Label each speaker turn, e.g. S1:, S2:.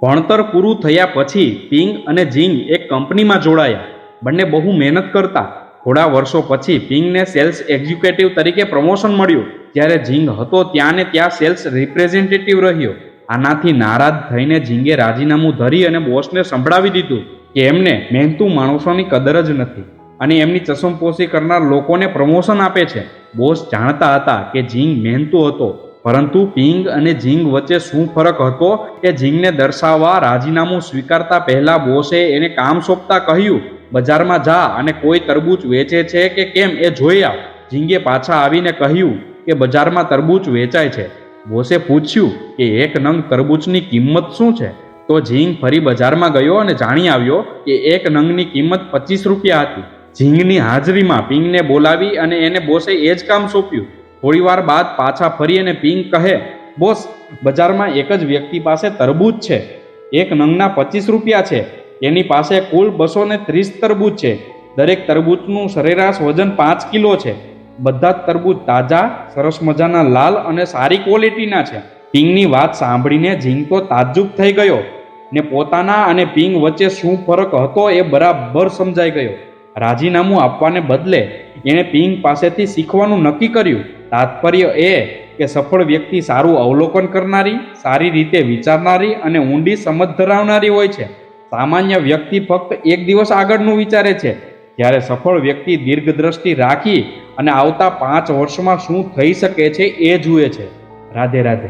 S1: ભણતર પૂરું થયા પછી પિંગ અને જીંગ એક કંપનીમાં જોડાયા. બંને બહુ મહેનત કરતા. થોડા વર્ષો પછી પિંગને સેલ્સ એક્ઝિક્યુટિવ તરીકે પ્રમોશન મળ્યું, જ્યારે જીંગ હતો ત્યાં ને ત્યાં સેલ્સ રિપ્રેઝેન્ટેટિવ રહ્યો. આનાથી નારાજ થઈને જીંગે રાજીનામું ધરી અને બોસને સંભળાવી દીધું કે એમને મહેનતુ માણસોની કદર જ નથી અને એમની ચસમપોશી કરનાર લોકોને પ્રમોશન આપે છે. બોસ જાણતા હતા કે જીંગ મહેનતુ હતો, પરંતુ પિંગ અને જીંગ વચ્ચે શું ફરક હતો એ જીંગને દર્શાવવા રાજીનામું સ્વીકારતા પહેલા બોસે એને કામ સોંપતા કહ્યું, બજારમાં જા અને કોઈ તરબૂચ વેચે છે કે કેમ એ જોઈ આવ. જીંગે પાછા આવીને કહ્યું કે બજારમાં તરબૂચ વેચાય છે. બોસે પૂછ્યું કે એક નંગ તરબૂચની કિંમત શું છે? તો જીંગ ફરી બજારમાં ગયો અને જાણી આવ્યો કે એક નંગની કિંમત 25 રૂપિયા હતી. જીંગની હાજરીમાં પિંગને બોલાવી અને એને બોસે એ જ કામ સોંપ્યું. થોડી વાર બાદ પાછા ફરી અને પિંગ કહે, બોસ, બજારમાં એક જ વ્યક્તિ પાસે તરબૂચ છે. એક નંગના 25 રૂપિયા છે. એની પાસે કુલ 230 તરબૂચ છે. દરેક તરબૂચનું સરેરાશ વજન 5 કિલો છે. બધા જ તરબૂચ તાજા, સરસ મજાના લાલ અને સારી ક્વોલિટીના છે. પિંગની વાત સાંભળીને જીંગ તો તાજ્જુબ થઈ ગયો ને પોતાના અને પિંગ વચ્ચે શું ફરક હતો એ બરાબર સમજાઈ ગયો. રાજીનામું આપવાને બદલે એણે પિંગ પાસેથી શીખવાનું નક્કી કર્યું. તાત્પર્ય એ કે સફળ વ્યક્તિ સારું અવલોકન કરનારી, સારી રીતે વિચારનારી અને ઊંડી સમજ ધરાવનારી હોય છે. સામાન્ય વ્યક્તિ ફક્ત એક દિવસ આગળનું વિચારે છે, જ્યારે સફળ વ્યક્તિ દીર્ઘદ્રષ્ટિ રાખી અને આવતા 5 વર્ષમાં શું થઈ શકે છે એ જુએ છે. રાધે રાધે.